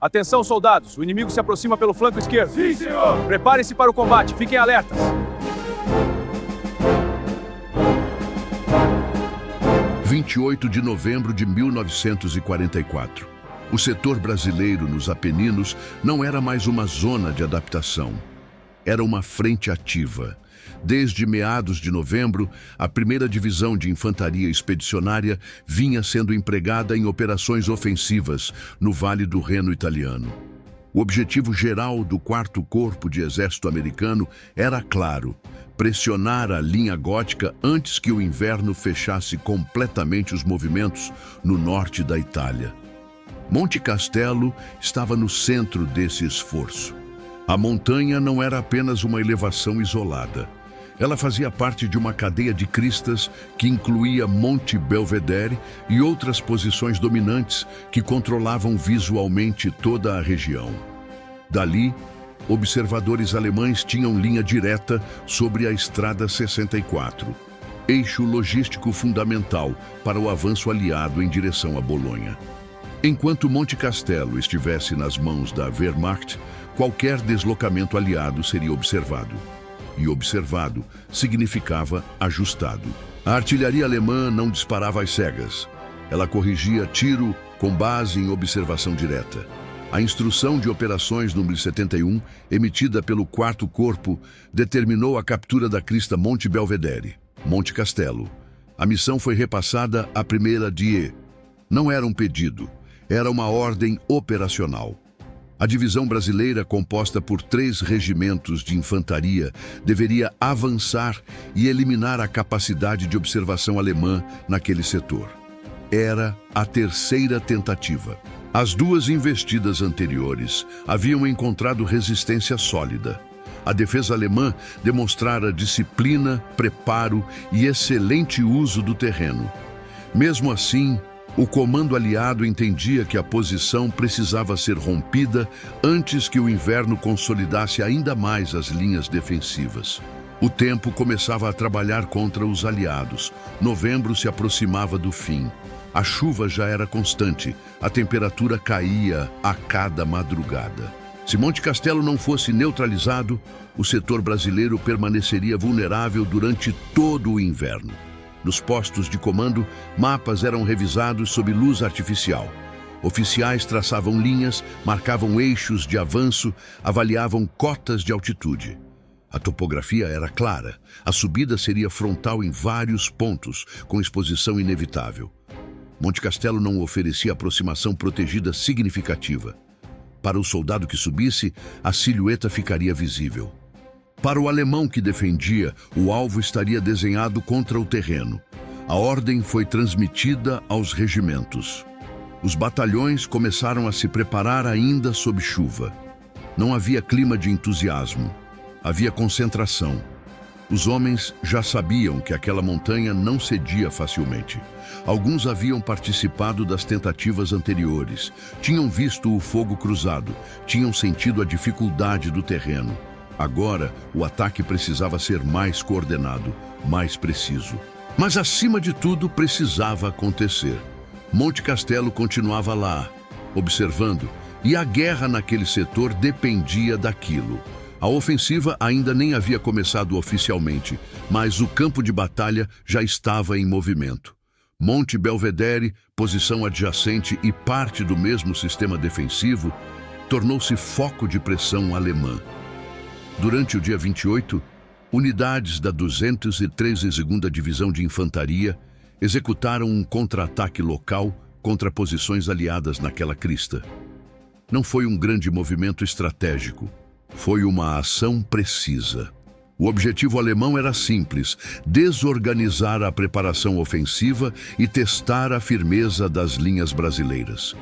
Atenção, soldados. O inimigo se aproxima pelo flanco esquerdo. Sim, senhor! Preparem-se para o combate. Fiquem alertas. – 28 de novembro de 1944. O setor brasileiro nos Apeninos não era mais uma zona de adaptação. Era uma frente ativa. Desde meados de novembro, a 1ª Divisão de Infantaria Expedicionária vinha sendo empregada em operações ofensivas no Vale do Reno italiano. O objetivo geral do 4º Corpo de Exército Americano era claro: pressionar a linha gótica antes que o inverno fechasse completamente os movimentos no norte da Itália. Monte Castelo estava no centro desse esforço. A montanha não era apenas uma elevação isolada. Ela fazia parte de uma cadeia de cristas que incluía Monte Belvedere e outras posições dominantes que controlavam visualmente toda a região. Dali, observadores alemães tinham linha direta sobre a Estrada 64, eixo logístico fundamental para o avanço aliado em direção a Bolonha. Enquanto Monte Castelo estivesse nas mãos da Wehrmacht, qualquer deslocamento aliado seria observado. E observado significava ajustado. A artilharia alemã não disparava às cegas. Ela corrigia tiro com base em observação direta. A instrução de operações número 71, emitida pelo 4º Corpo, determinou a captura da crista Monte Belvedere, Monte Castelo. A missão foi repassada à 1ª DIE. Não era um pedido, era uma ordem operacional. A divisão brasileira, composta por 3 regimentos de infantaria, deveria avançar e eliminar a capacidade de observação alemã naquele setor. Era a 3ª tentativa. As 2 investidas anteriores haviam encontrado resistência sólida. A defesa alemã demonstrara disciplina, preparo e excelente uso do terreno. Mesmo assim, o comando aliado entendia que a posição precisava ser rompida antes que o inverno consolidasse ainda mais as linhas defensivas. O tempo começava a trabalhar contra os aliados. Novembro se aproximava do fim. A chuva já era constante, a temperatura caía a cada madrugada. Se Monte Castelo não fosse neutralizado, o setor brasileiro permaneceria vulnerável durante todo o inverno. Nos postos de comando, mapas eram revisados sob luz artificial. Oficiais traçavam linhas, marcavam eixos de avanço, avaliavam cotas de altitude. A topografia era clara. A subida seria frontal em vários pontos, com exposição inevitável. Monte Castelo não oferecia aproximação protegida significativa. Para o soldado que subisse, a silhueta ficaria visível. Para o alemão que defendia, o alvo estaria desenhado contra o terreno. A ordem foi transmitida aos regimentos. Os batalhões começaram a se preparar ainda sob chuva. Não havia clima de entusiasmo. Havia concentração. Os homens já sabiam que aquela montanha não cedia facilmente. Alguns haviam participado das tentativas anteriores, tinham visto o fogo cruzado, tinham sentido a dificuldade do terreno. Agora, o ataque precisava ser mais coordenado, mais preciso. Mas, acima de tudo, precisava acontecer. Monte Castelo continuava lá, observando, e a guerra naquele setor dependia daquilo. A ofensiva ainda nem havia começado oficialmente, mas o campo de batalha já estava em movimento. Monte Belvedere, posição adjacente e parte do mesmo sistema defensivo, tornou-se foco de pressão alemã. Durante o dia 28, unidades da 213ª Divisão de Infantaria executaram um contra-ataque local contra posições aliadas naquela crista. Não foi um grande movimento estratégico, foi uma ação precisa. O objetivo alemão era simples: desorganizar a preparação ofensiva e testar a firmeza das linhas brasileiras.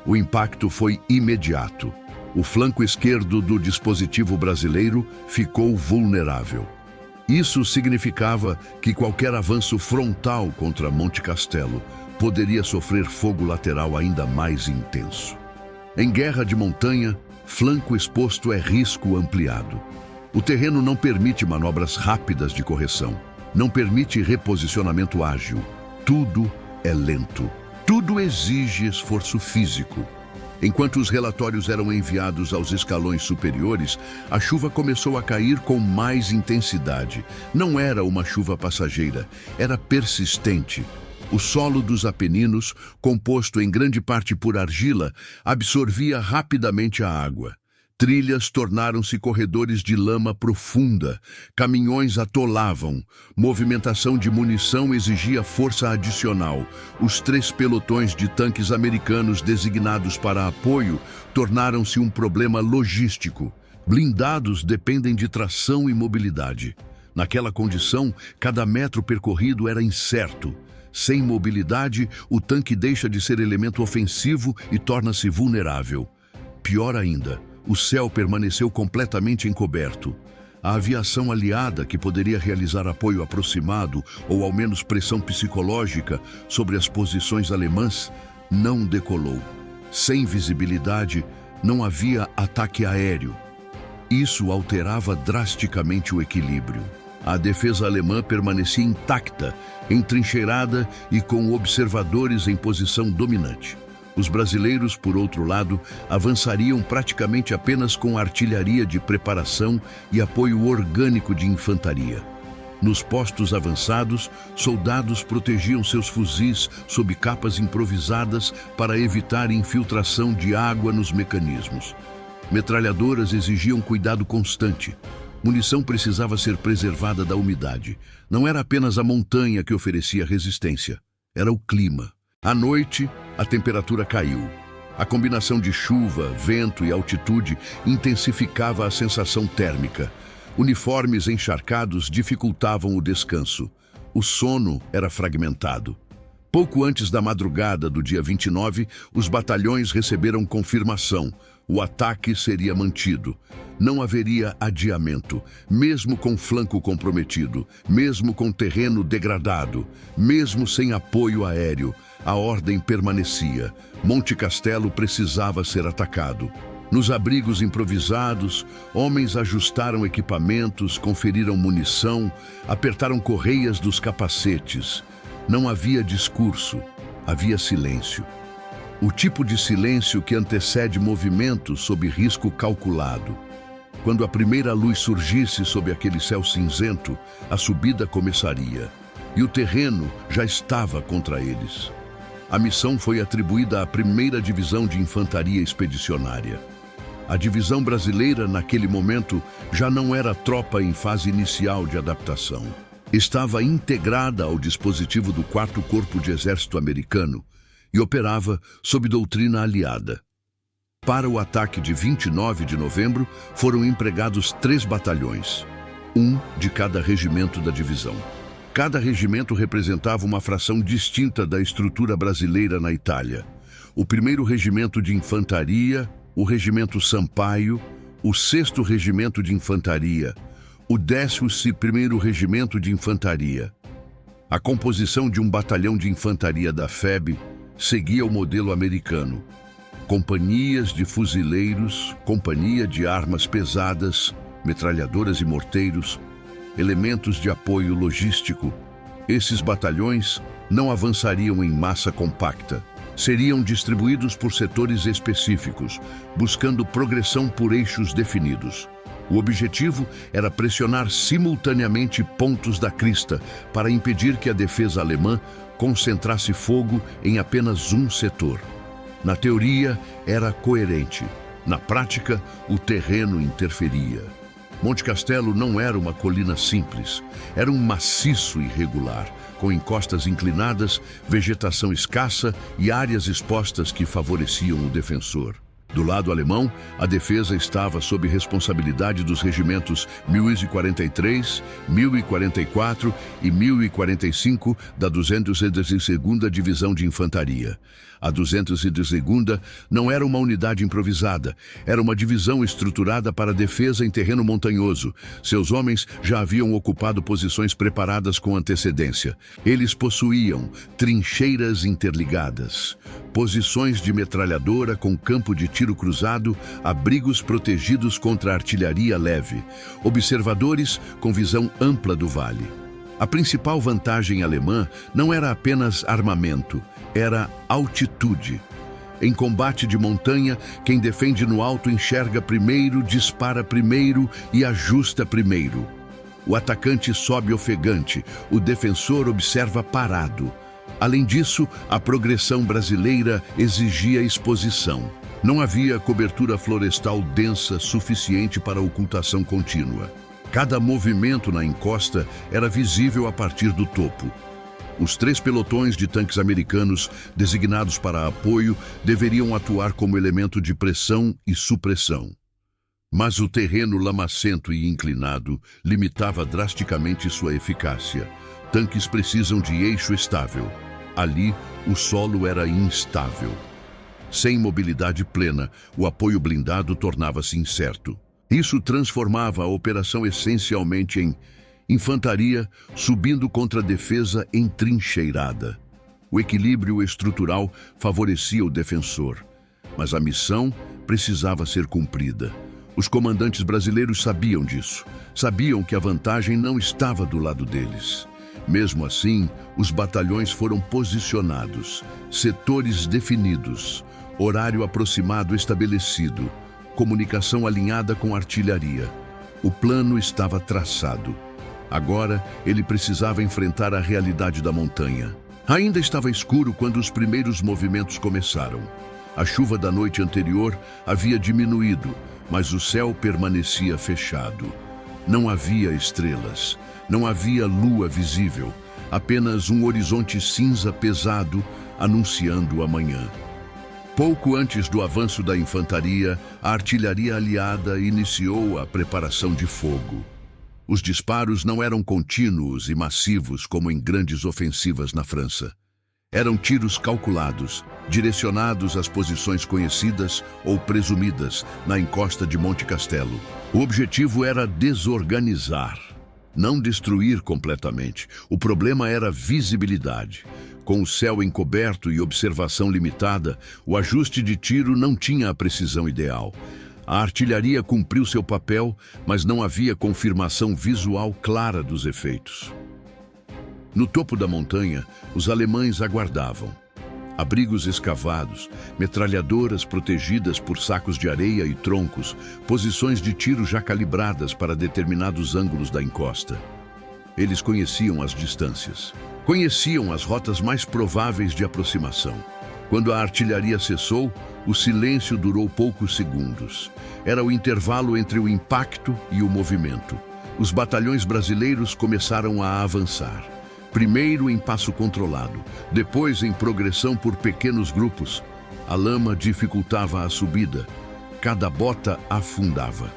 O impacto foi imediato. O flanco esquerdo do dispositivo brasileiro ficou vulnerável. Isso significava que qualquer avanço frontal contra Monte Castelo poderia sofrer fogo lateral ainda mais intenso. Em guerra de montanha, flanco exposto é risco ampliado. O terreno não permite manobras rápidas de correção, não permite reposicionamento ágil. Tudo é lento. Tudo exige esforço físico. Enquanto os relatórios eram enviados aos escalões superiores, a chuva começou a cair com mais intensidade. Não era uma chuva passageira, era persistente. O solo dos Apeninos, composto em grande parte por argila, absorvia rapidamente a água. Trilhas tornaram-se corredores de lama profunda, caminhões atolavam, movimentação de munição exigia força adicional. Os 3 pelotões de tanques americanos designados para apoio tornaram-se um problema logístico. Blindados dependem de tração e mobilidade. Naquela condição, cada metro percorrido era incerto. Sem mobilidade, o tanque deixa de ser elemento ofensivo e torna-se vulnerável. Pior ainda, o céu permaneceu completamente encoberto. A aviação aliada, que poderia realizar apoio aproximado ou ao menos pressão psicológica sobre as posições alemãs, não decolou. Sem visibilidade, não havia ataque aéreo. Isso alterava drasticamente o equilíbrio. A defesa alemã permanecia intacta, entrincheirada e com observadores em posição dominante. Os brasileiros, por outro lado, avançariam praticamente apenas com artilharia de preparação e apoio orgânico de infantaria. Nos postos avançados, soldados protegiam seus fuzis sob capas improvisadas para evitar infiltração de água nos mecanismos. Metralhadoras exigiam cuidado constante. Munição precisava ser preservada da umidade. Não era apenas a montanha que oferecia resistência, era o clima. À noite, a temperatura caiu. A combinação de chuva, vento e altitude intensificava a sensação térmica. Uniformes encharcados dificultavam o descanso. O sono era fragmentado. Pouco antes da madrugada do dia 29, os batalhões receberam confirmação. O ataque seria mantido. Não haveria adiamento, mesmo com flanco comprometido, mesmo com terreno degradado, mesmo sem apoio aéreo. A ordem permanecia. Monte Castelo precisava ser atacado. Nos abrigos improvisados, homens ajustaram equipamentos, conferiram munição, apertaram correias dos capacetes. Não havia discurso, havia silêncio. O tipo de silêncio que antecede movimento sob risco calculado. Quando a primeira luz surgisse sob aquele céu cinzento, a subida começaria. E o terreno já estava contra eles. A missão foi atribuída à 1ª Divisão de Infantaria Expedicionária. A divisão brasileira, naquele momento, já não era tropa em fase inicial de adaptação. Estava integrada ao dispositivo do 4º Corpo de Exército americano e operava sob doutrina aliada. Para o ataque de 29 de novembro, foram empregados 3 batalhões, um de cada regimento da divisão. Cada regimento representava uma fração distinta da estrutura brasileira na Itália. O 1º Regimento de Infantaria, o Regimento Sampaio, o 6º Regimento de Infantaria, o 11º Regimento de Infantaria. A composição de um batalhão de infantaria da FEB seguia o modelo americano. Companhias de fuzileiros, companhia de armas pesadas, metralhadoras e morteiros, elementos de apoio logístico. Esses batalhões não avançariam em massa compacta. Seriam distribuídos por setores específicos, buscando progressão por eixos definidos. O objetivo era pressionar simultaneamente pontos da crista para impedir que a defesa alemã concentrasse fogo em apenas um setor. Na teoria, era coerente. Na prática, o terreno interferia. Monte Castelo não era uma colina simples, era um maciço irregular, com encostas inclinadas, vegetação escassa e áreas expostas que favoreciam o defensor. Do lado alemão, a defesa estava sob responsabilidade dos regimentos 1043, 1044 e 1045 da 212ª Divisão de Infantaria. A 212ª não era uma unidade improvisada, era uma divisão estruturada para defesa em terreno montanhoso. Seus homens já haviam ocupado posições preparadas com antecedência. Eles possuíam trincheiras interligadas, posições de metralhadora com campo de tiro cruzado, abrigos protegidos contra artilharia leve, observadores com visão ampla do vale. A principal vantagem alemã não era apenas armamento, era altitude. Em combate de montanha, quem defende no alto enxerga primeiro, dispara primeiro e ajusta primeiro. O atacante sobe ofegante, o defensor observa parado. Além disso, a progressão brasileira exigia exposição. Não havia cobertura florestal densa suficiente para ocultação contínua. Cada movimento na encosta era visível a partir do topo. Os 3 pelotões de tanques americanos, designados para apoio, deveriam atuar como elemento de pressão e supressão. Mas o terreno lamacento e inclinado limitava drasticamente sua eficácia. Tanques precisam de eixo estável. Ali, o solo era instável. Sem mobilidade plena, o apoio blindado tornava-se incerto. Isso transformava a operação essencialmente em infantaria subindo contra a defesa entrincheirada. O equilíbrio estrutural favorecia o defensor, mas a missão precisava ser cumprida. Os comandantes brasileiros sabiam disso. Sabiam que a vantagem não estava do lado deles. Mesmo assim, os batalhões foram posicionados, setores definidos, horário aproximado estabelecido, comunicação alinhada com a artilharia. O plano estava traçado. Agora, ele precisava enfrentar a realidade da montanha. Ainda estava escuro quando os primeiros movimentos começaram. A chuva da noite anterior havia diminuído, mas o céu permanecia fechado. Não havia estrelas, não havia lua visível, apenas um horizonte cinza pesado anunciando a manhã. Pouco antes do avanço da infantaria, a artilharia aliada iniciou a preparação de fogo. Os disparos não eram contínuos e massivos como em grandes ofensivas na França. Eram tiros calculados, direcionados às posições conhecidas ou presumidas na encosta de Monte Castelo. O objetivo era desorganizar, não destruir completamente. O problema era visibilidade. Com o céu encoberto e observação limitada, o ajuste de tiro não tinha a precisão ideal. A artilharia cumpriu seu papel, mas não havia confirmação visual clara dos efeitos. No topo da montanha, os alemães aguardavam. Abrigos escavados, metralhadoras protegidas por sacos de areia e troncos, posições de tiro já calibradas para determinados ângulos da encosta. Eles conheciam as distâncias. Conheciam as rotas mais prováveis de aproximação. Quando a artilharia cessou, o silêncio durou poucos segundos. Era o intervalo entre o impacto e o movimento. Os batalhões brasileiros começaram a avançar. Primeiro em passo controlado, depois em progressão por pequenos grupos. A lama dificultava a subida. Cada bota afundava.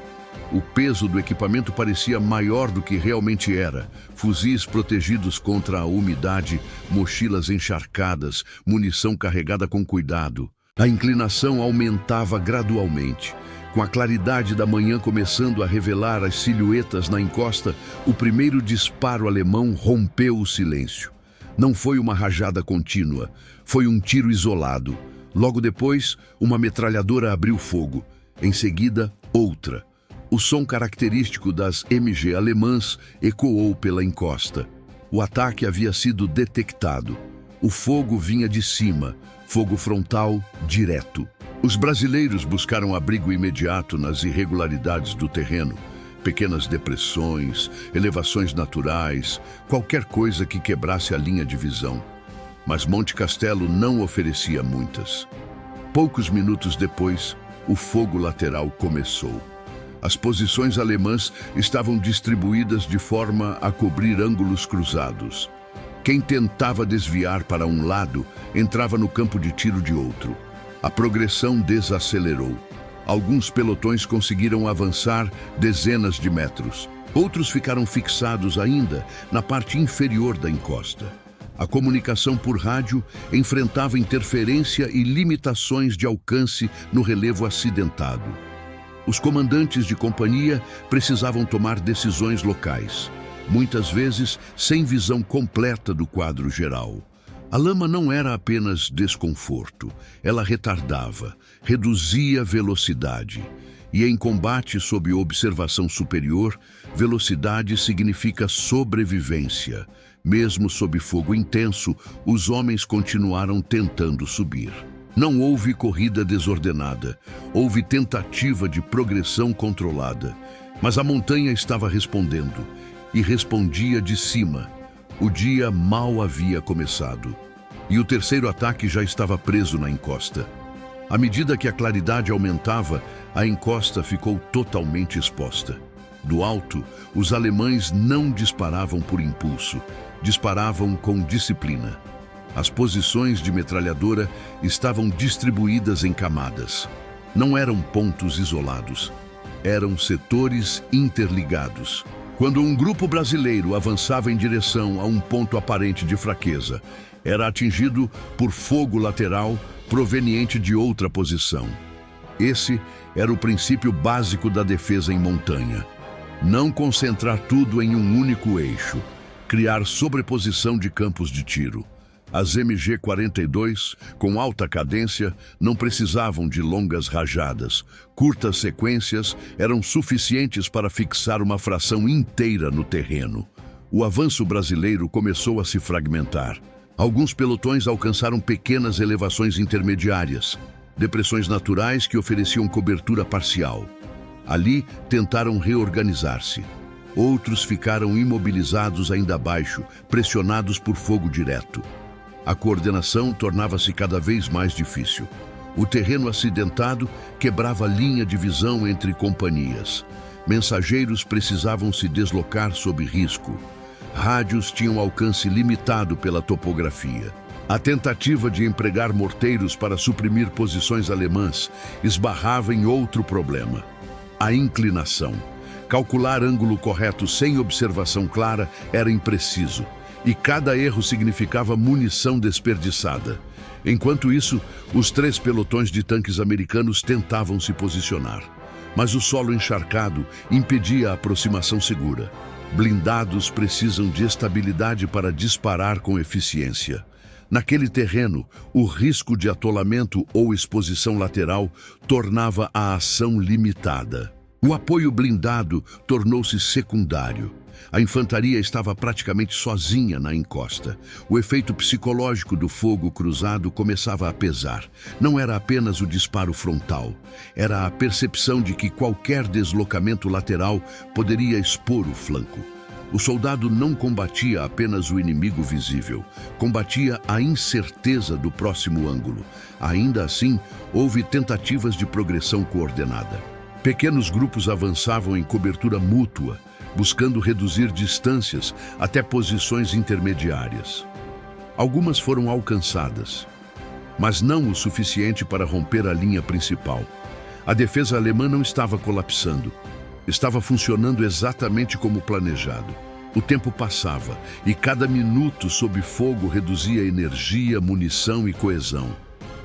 O peso do equipamento parecia maior do que realmente era. Fuzis protegidos contra a umidade, mochilas encharcadas, munição carregada com cuidado. A inclinação aumentava gradualmente. Com a claridade da manhã começando a revelar as silhuetas na encosta, o primeiro disparo alemão rompeu o silêncio. Não foi uma rajada contínua, foi um tiro isolado. Logo depois, uma metralhadora abriu fogo. Em seguida, outra. O som característico das MG alemãs ecoou pela encosta. O ataque havia sido detectado. O fogo vinha de cima, fogo frontal direto. Os brasileiros buscaram abrigo imediato nas irregularidades do terreno. Pequenas depressões, elevações naturais, qualquer coisa que quebrasse a linha de visão. Mas Monte Castelo não oferecia muitas. Poucos minutos depois, o fogo lateral começou. As posições alemãs estavam distribuídas de forma a cobrir ângulos cruzados. Quem tentava desviar para um lado entrava no campo de tiro de outro. A progressão desacelerou. Alguns pelotões conseguiram avançar dezenas de metros. Outros ficaram fixados ainda na parte inferior da encosta. A comunicação por rádio enfrentava interferência e limitações de alcance no relevo acidentado. Os comandantes de companhia precisavam tomar decisões locais, muitas vezes sem visão completa do quadro geral. A lama não era apenas desconforto, ela retardava, reduzia velocidade. E em combate sob observação superior, velocidade significa sobrevivência. Mesmo sob fogo intenso, os homens continuaram tentando subir. Não houve corrida desordenada, houve tentativa de progressão controlada. Mas a montanha estava respondendo, e respondia de cima. O dia mal havia começado, e o terceiro ataque já estava preso na encosta. À medida que a claridade aumentava, a encosta ficou totalmente exposta. Do alto, os alemães não disparavam por impulso, disparavam com disciplina. As posições de metralhadora estavam distribuídas em camadas. Não eram pontos isolados, eram setores interligados. Quando um grupo brasileiro avançava em direção a um ponto aparente de fraqueza, era atingido por fogo lateral proveniente de outra posição. Esse era o princípio básico da defesa em montanha. Não concentrar tudo em um único eixo, criar sobreposição de campos de tiro. As MG-42, com alta cadência, não precisavam de longas rajadas. Curtas sequências eram suficientes para fixar uma fração inteira no terreno. O avanço brasileiro começou a se fragmentar. Alguns pelotões alcançaram pequenas elevações intermediárias, depressões naturais que ofereciam cobertura parcial. Ali, tentaram reorganizar-se. Outros ficaram imobilizados ainda abaixo, pressionados por fogo direto. A coordenação tornava-se cada vez mais difícil. O terreno acidentado quebrava a linha de visão entre companhias. Mensageiros precisavam se deslocar sob risco. Rádios tinham alcance limitado pela topografia. A tentativa de empregar morteiros para suprimir posições alemãs esbarrava em outro problema: a inclinação. Calcular ângulo correto sem observação clara era impreciso, e cada erro significava munição desperdiçada. Enquanto isso, os 3 pelotões de tanques americanos tentavam se posicionar. Mas o solo encharcado impedia a aproximação segura. Blindados precisam de estabilidade para disparar com eficiência. Naquele terreno, o risco de atolamento ou exposição lateral tornava a ação limitada. O apoio blindado tornou-se secundário. A infantaria estava praticamente sozinha na encosta. O efeito psicológico do fogo cruzado começava a pesar. Não era apenas o disparo frontal, era a percepção de que qualquer deslocamento lateral poderia expor o flanco. O soldado não combatia apenas o inimigo visível, combatia a incerteza do próximo ângulo. Ainda assim, houve tentativas de progressão coordenada. Pequenos grupos avançavam em cobertura mútua, buscando reduzir distâncias até posições intermediárias. Algumas foram alcançadas, mas não o suficiente para romper a linha principal. A defesa alemã não estava colapsando. Estava funcionando exatamente como planejado. O tempo passava e cada minuto sob fogo reduzia energia, munição e coesão.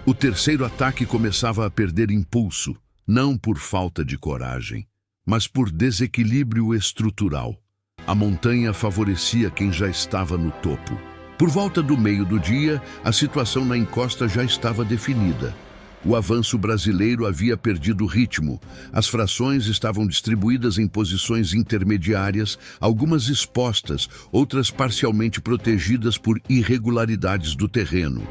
O terceiro ataque começava a perder impulso, não por falta de coragem, mas por desequilíbrio estrutural. A montanha favorecia quem já estava no topo. Por volta do meio do dia, a situação na encosta já estava definida. O avanço brasileiro havia perdido ritmo. As frações estavam distribuídas em posições intermediárias, algumas expostas, outras parcialmente protegidas por irregularidades do terreno.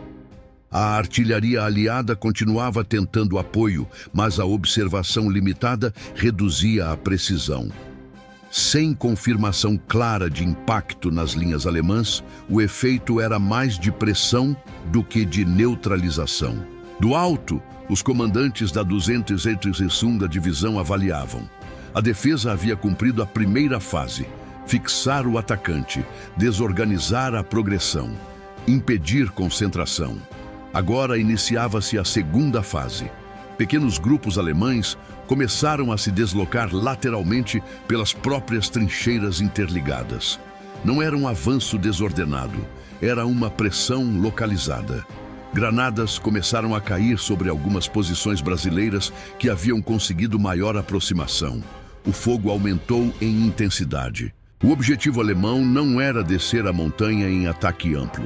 A artilharia aliada continuava tentando apoio, mas a observação limitada reduzia a precisão. Sem confirmação clara de impacto nas linhas alemãs, o efeito era mais de pressão do que de neutralização. Do alto, os comandantes da 282ª Divisão avaliavam. A defesa havia cumprido a primeira fase: fixar o atacante, desorganizar a progressão, impedir concentração. Agora iniciava-se a segunda fase. Pequenos grupos alemães começaram a se deslocar lateralmente pelas próprias trincheiras interligadas. Não era um avanço desordenado, era uma pressão localizada. Granadas começaram a cair sobre algumas posições brasileiras que haviam conseguido maior aproximação. O fogo aumentou em intensidade. O objetivo alemão não era descer a montanha em ataque amplo.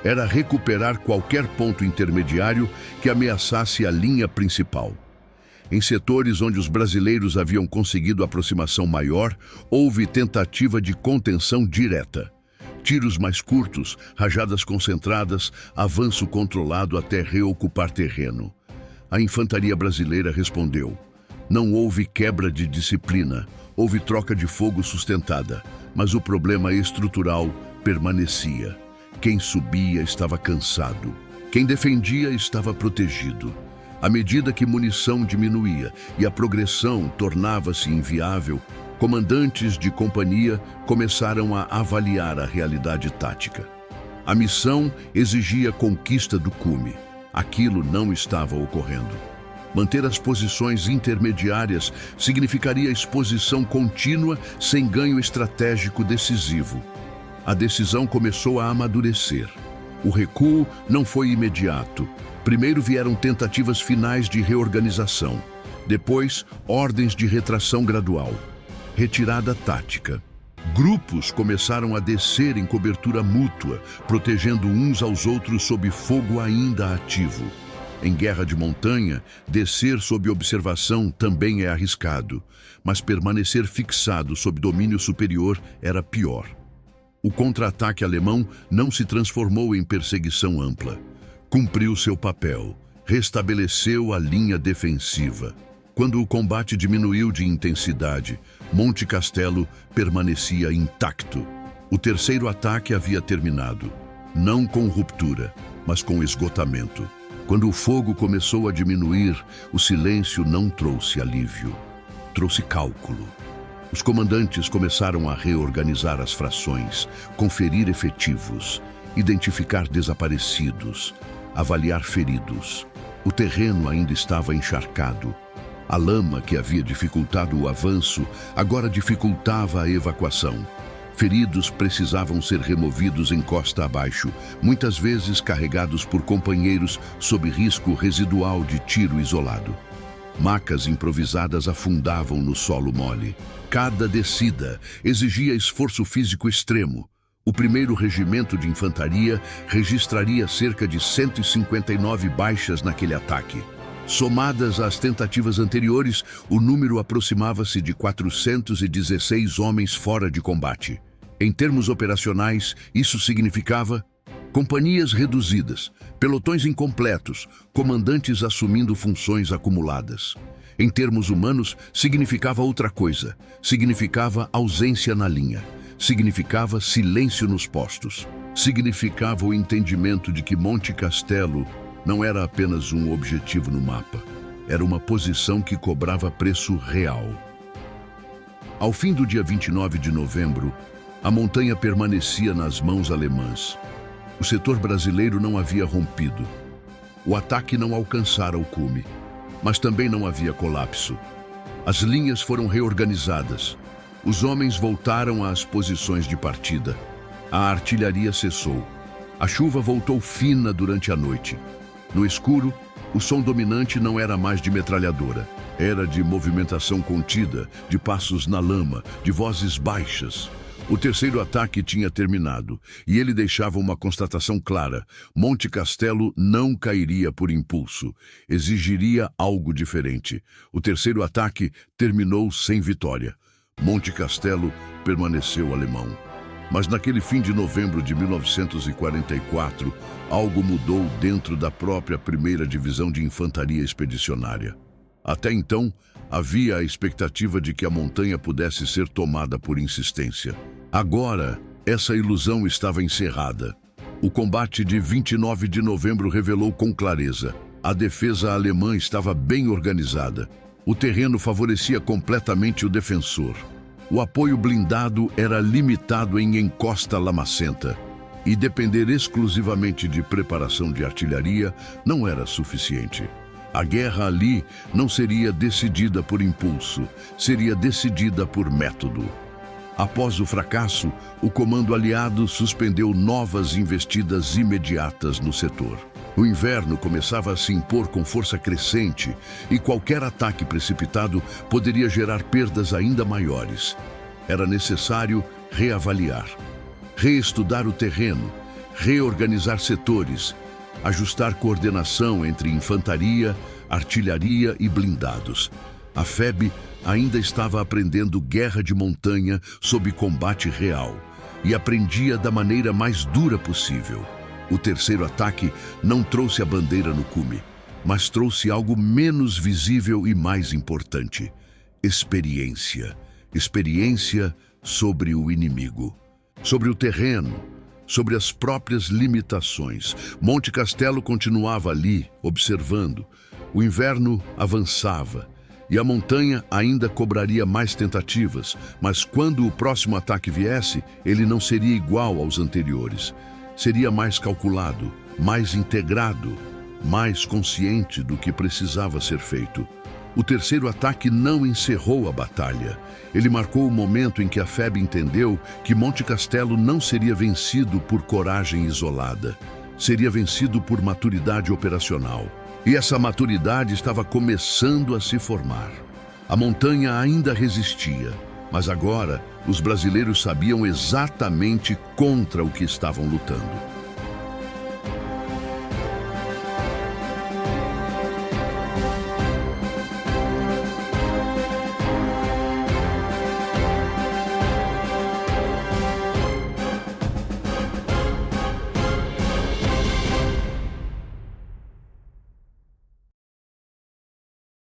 Era recuperar qualquer ponto intermediário que ameaçasse a linha principal. Em setores onde os brasileiros haviam conseguido aproximação maior, houve tentativa de contenção direta. Tiros mais curtos, rajadas concentradas, avanço controlado até reocupar terreno. A infantaria brasileira respondeu. Não houve quebra de disciplina, houve troca de fogo sustentada, mas o problema estrutural permanecia. Quem subia estava cansado, quem defendia estava protegido. À medida que munição diminuía e a progressão tornava-se inviável, comandantes de companhia começaram a avaliar a realidade tática. A missão exigia conquista do cume. Aquilo não estava ocorrendo. Manter as posições intermediárias significaria exposição contínua sem ganho estratégico decisivo. A decisão começou a amadurecer. O recuo não foi imediato. Primeiro vieram tentativas finais de reorganização. Depois, ordens de retração gradual. Retirada tática. Grupos começaram a descer em cobertura mútua, protegendo uns aos outros sob fogo ainda ativo. Em guerra de montanha, descer sob observação também é arriscado, mas permanecer fixado sob domínio superior era pior. O contra-ataque alemão não se transformou em perseguição ampla. Cumpriu seu papel, restabeleceu a linha defensiva. Quando o combate diminuiu de intensidade, Monte Castelo permanecia intacto. O terceiro ataque havia terminado, não com ruptura, mas com esgotamento. Quando o fogo começou a diminuir, o silêncio não trouxe alívio, trouxe cálculo. Os comandantes começaram a reorganizar as frações, conferir efetivos, identificar desaparecidos, avaliar feridos. O terreno ainda estava encharcado. A lama que havia dificultado o avanço agora dificultava a evacuação. Feridos precisavam ser removidos em costa abaixo, muitas vezes carregados por companheiros sob risco residual de tiro isolado. Macas improvisadas afundavam no solo mole. Cada descida exigia esforço físico extremo. O 1º Regimento de Infantaria registraria cerca de 159 baixas naquele ataque. Somadas às tentativas anteriores, o número aproximava-se de 416 homens fora de combate. Em termos operacionais, isso significava companhias reduzidas, pelotões incompletos, comandantes assumindo funções acumuladas. Em termos humanos, significava outra coisa. Significava ausência na linha. Significava silêncio nos postos. Significava o entendimento de que Monte Castelo não era apenas um objetivo no mapa. Era uma posição que cobrava preço real. Ao fim do dia 29 de novembro, a montanha permanecia nas mãos alemãs. O setor brasileiro não havia rompido. O ataque não alcançara o cume, mas também não havia colapso. As linhas foram reorganizadas. Os homens voltaram às posições de partida. A artilharia cessou. A chuva voltou fina durante a noite. No escuro, o som dominante não era mais de metralhadora. Era de movimentação contida, de passos na lama, de vozes baixas. O terceiro ataque tinha terminado, e ele deixava uma constatação clara. Monte Castelo não cairia por impulso. Exigiria algo diferente. O terceiro ataque terminou sem vitória. Monte Castelo permaneceu alemão. Mas naquele fim de novembro de 1944, algo mudou dentro da própria 1ª Divisão de Infantaria Expedicionária. Até então, havia a expectativa de que a montanha pudesse ser tomada por insistência. Agora, essa ilusão estava encerrada. O combate de 29 de novembro revelou com clareza: a defesa alemã estava bem organizada. O terreno favorecia completamente o defensor. O apoio blindado era limitado em encosta lamacenta, e depender exclusivamente de preparação de artilharia não era suficiente. A guerra ali não seria decidida por impulso, seria decidida por método. Após o fracasso, o comando aliado suspendeu novas investidas imediatas no setor. O inverno começava a se impor com força crescente e qualquer ataque precipitado poderia gerar perdas ainda maiores. Era necessário reavaliar, reestudar o terreno, reorganizar setores, ajustar coordenação entre infantaria, artilharia e blindados. A FEB ainda estava aprendendo guerra de montanha sob combate real. e aprendia da maneira mais dura possível. O terceiro ataque não trouxe a bandeira no cume, mas trouxe algo menos visível e mais importante: experiência. Experiência sobre o inimigo, sobre o terreno, sobre as próprias limitações. Monte Castelo continuava ali, observando. O inverno avançava e a montanha ainda cobraria mais tentativas, mas quando o próximo ataque viesse, ele não seria igual aos anteriores. Seria mais calculado, mais integrado, mais consciente do que precisava ser feito. O terceiro ataque não encerrou a batalha. Ele marcou o momento em que a FEB entendeu que Monte Castelo não seria vencido por coragem isolada. Seria vencido por maturidade operacional. E essa maturidade estava começando a se formar. A montanha ainda resistia, mas agora os brasileiros sabiam exatamente contra o que estavam lutando.